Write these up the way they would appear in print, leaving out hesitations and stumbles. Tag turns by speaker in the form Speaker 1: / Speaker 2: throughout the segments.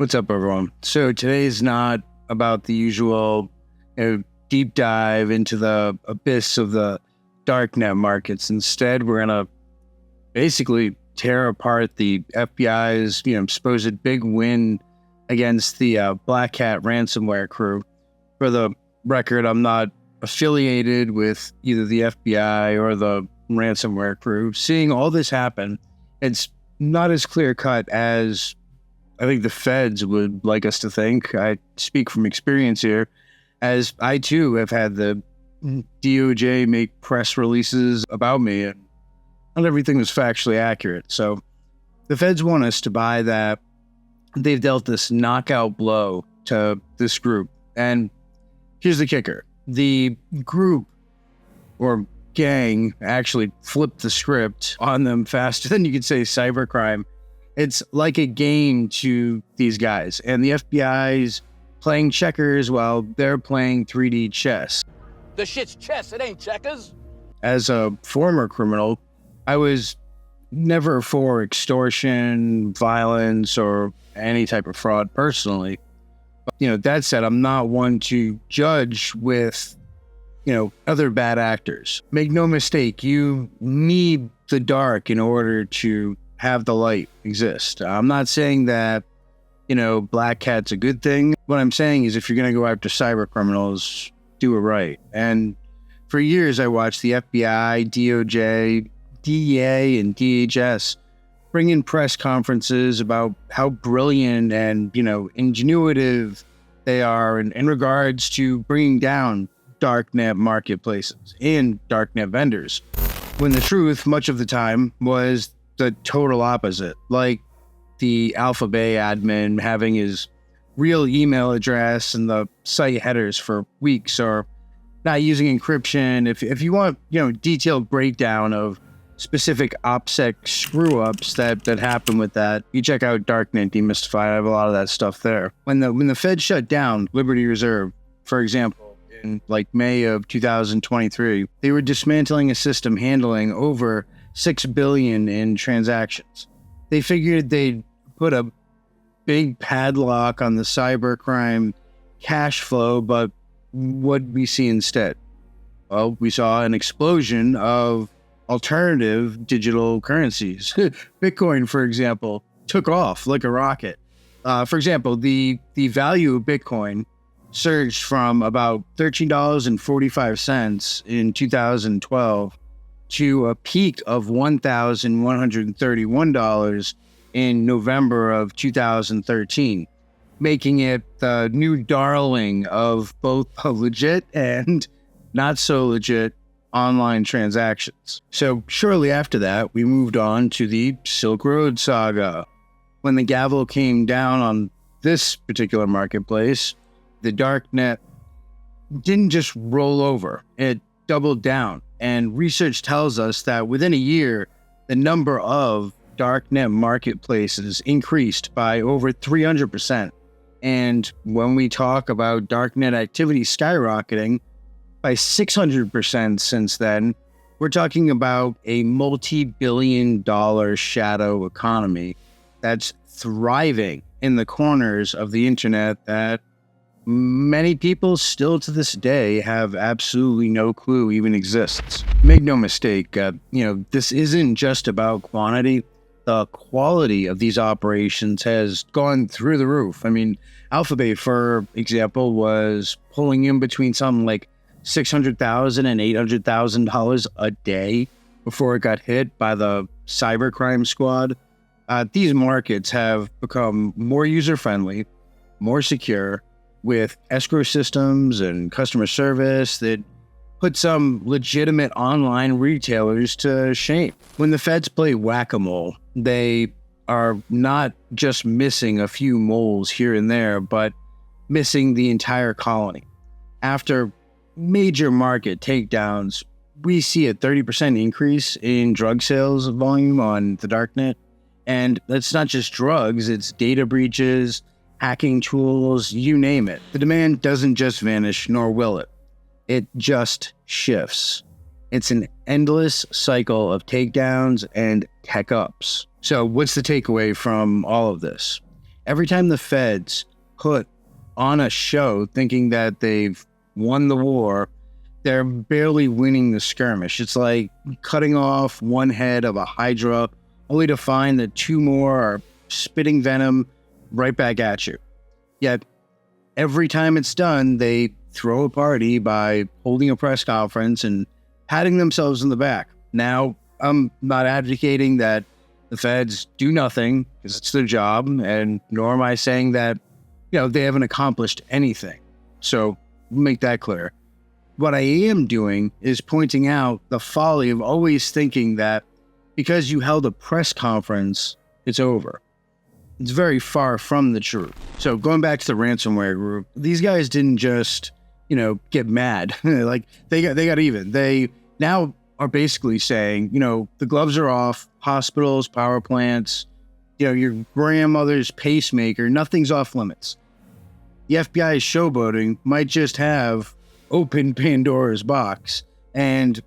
Speaker 1: What's up, everyone? So today's not about the usual deep dive into the abyss of the Darknet markets. Instead, we're going to basically tear apart the FBI's supposed big win against the Blackcat ransomware crew. For the record, I'm not affiliated with either the FBI or the ransomware crew. Seeing all this happen, it's not as clear-cut as I think the feds would like us to think. I speak from experience here, as I too have had the DOJ make press releases about me, and not everything was factually accurate. So the feds want us to buy that they've dealt this knockout blow to this group. And here's the kicker. The group or gang actually flipped the script on them faster than you could say cybercrime. It's like a game to these guys, and the FBI's playing checkers while they're playing 3D chess.
Speaker 2: The shit's chess, it ain't checkers.
Speaker 1: As a former criminal, I was never for extortion, violence, or any type of fraud personally. But, that said, I'm not one to judge with, other bad actors. Make no mistake, you need the dark in order to have the light exist. I'm not saying that, Blackcat's a good thing. What I'm saying is if you're going to go after cyber criminals, do it right. And for years, I watched the FBI, DOJ, DEA, and DHS bring in press conferences about how brilliant and, ingenuitive they are in regards to bringing down Darknet marketplaces and Darknet vendors. When the truth, much of the time, was the total opposite. Like the AlphaBay admin having his real email address and the site headers for weeks, or not using encryption. If you want, detailed breakdown of specific OPSEC screw-ups that happen with that, you check out Darknet Demystified. I have a lot of that stuff there. When the Fed shut down Liberty Reserve, for example, in May of 2023, they were dismantling a system handling over 6 billion in transactions. They figured they'd put a big padlock on the cybercrime cash flow, but what did we see instead? Well, we saw an explosion of alternative digital currencies. Bitcoin, for example, took off like a rocket. For example, the value of Bitcoin surged from about $13.45 in 2012 to a peak of $1,131 in November of 2013, making it the new darling of both legit and not so legit online transactions. So shortly after that, we moved on to the Silk Road saga. When the gavel came down on this particular marketplace, the Darknet didn't just roll over, it doubled down. And research tells us that within a year, the number of Darknet marketplaces increased by over 300%. And when we talk about Darknet activity skyrocketing by 600% since then, we're talking about a multi-billion-dollar shadow economy that's thriving in the corners of the internet that many people still to this day have absolutely no clue even exists. Make no mistake, this isn't just about quantity. The quality of these operations has gone through the roof. I mean, AlphaBay, for example, was pulling in between something like $600,000 and $800,000 a day before it got hit by the cybercrime squad. These markets have become more user-friendly, more secure, with escrow systems and customer service that put some legitimate online retailers to shame. When the feds play whack-a-mole, they are not just missing a few moles here and there, but missing the entire colony. After major market takedowns, we see a 30% increase in drug sales volume on the Darknet. And that's not just drugs, it's data breaches, hacking tools, you name it. The demand doesn't just vanish, nor will it. It just shifts. It's an endless cycle of takedowns and tech ups. So what's the takeaway from all of this? Every time the feds put on a show thinking that they've won the war, they're barely winning the skirmish. It's like cutting off one head of a hydra only to find that two more are spitting venom right back at you. Yet every time it's done, they throw a party by holding a press conference and patting themselves in the back. Now, I'm not advocating that the feds do nothing because it's their job, and nor am I saying that, they haven't accomplished anything. So make that clear. What I am doing is pointing out the folly of always thinking that because you held a press conference, it's over. It's very far from the truth. So going back to the ransomware group, these guys didn't just, get mad. Like they got even. They now are basically saying, the gloves are off, hospitals, power plants, your grandmother's pacemaker, nothing's off limits. The FBI's showboating might just have opened Pandora's box and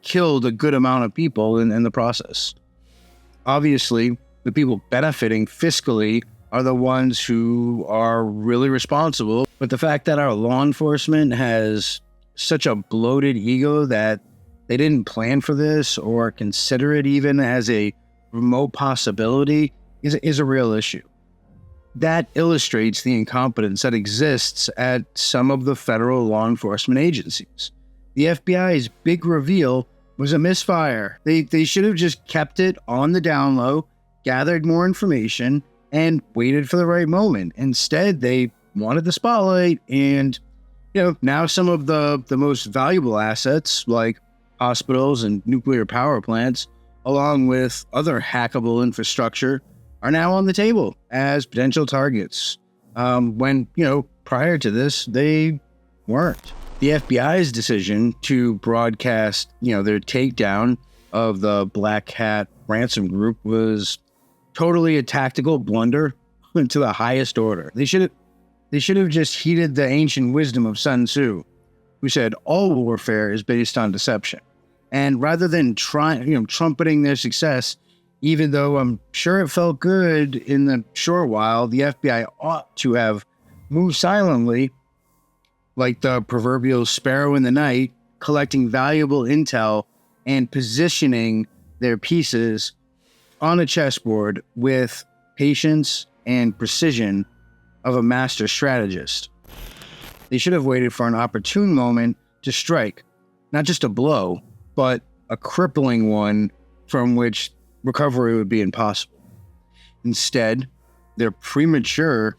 Speaker 1: killed a good amount of people in the process. Obviously, the people benefiting fiscally are the ones who are really responsible. But the fact that our law enforcement has such a bloated ego that they didn't plan for this or consider it even as a remote possibility is a real issue. That illustrates the incompetence that exists at some of the federal law enforcement agencies. The FBI's big reveal was a misfire. They should have just kept it on the down low, gathered more information, and waited for the right moment. Instead, they wanted the spotlight, and now some of the most valuable assets, like hospitals and nuclear power plants, along with other hackable infrastructure, are now on the table as potential targets. When, prior to this, they weren't. The FBI's decision to broadcast, their takedown of the Blackcat ransom group was totally a tactical blunder to the highest order. They should have just heeded the ancient wisdom of Sun Tzu, who said all warfare is based on deception. And rather than trumpeting their success, even though I'm sure it felt good in the short while, the FBI ought to have moved silently, like the proverbial sparrow in the night, collecting valuable intel and positioning their pieces on a chessboard with patience and precision of a master strategist. They should have waited for an opportune moment to strike, not just a blow, but a crippling one from which recovery would be impossible. Instead, their premature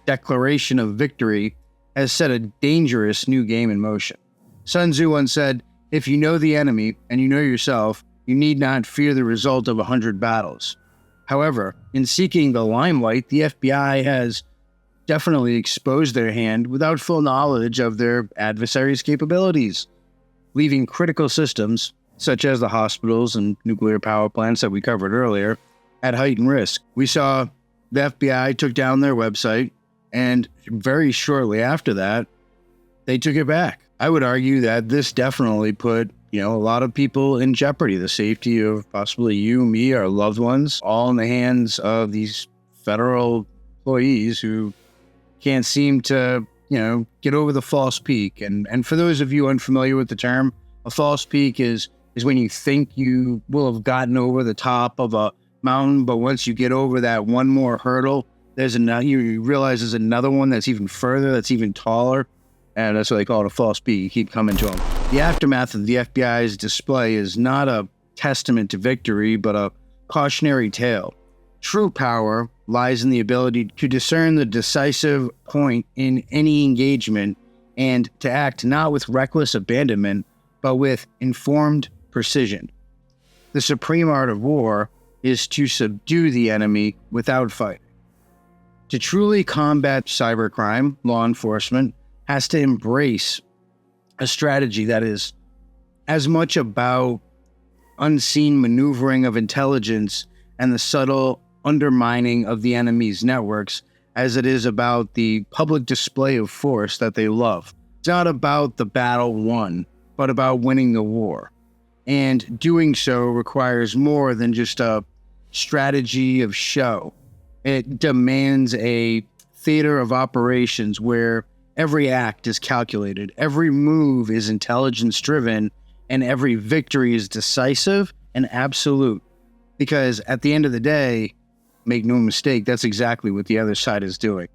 Speaker 1: declaration of victory has set a dangerous new game in motion. Sun Tzu once said, "If you know the enemy and you know yourself, you need not fear the result of 100 battles." However, in seeking the limelight, the FBI has definitely exposed their hand without full knowledge of their adversaries' capabilities, leaving critical systems, such as the hospitals and nuclear power plants that we covered earlier, at heightened risk. We saw the FBI took down their website, and very shortly after that, they took it back. I would argue that this definitely put, a lot of people in jeopardy, the safety of possibly you, me, our loved ones, all in the hands of these federal employees who can't seem to, get over the false peak. And for those of you unfamiliar with the term, a false peak is when you think you will have gotten over the top of a mountain, but once you get over that one more hurdle, there's another. You realize there's another one that's even further, that's even taller, and that's what they call it, a false peak. You keep coming to them. The aftermath of the FBI's display is not a testament to victory, but a cautionary tale. True power lies in the ability to discern the decisive point in any engagement and to act not with reckless abandonment, but with informed precision. The supreme art of war is to subdue the enemy without fighting. To truly combat cybercrime, law enforcement has to embrace a strategy that is as much about unseen maneuvering of intelligence and the subtle undermining of the enemy's networks as it is about the public display of force that they love. It's not about the battle won, but about winning the war. And doing so requires more than just a strategy of show. It demands a theater of operations where every act is calculated, every move is intelligence-driven, and every victory is decisive and absolute. Because at the end of the day, make no mistake, that's exactly what the other side is doing.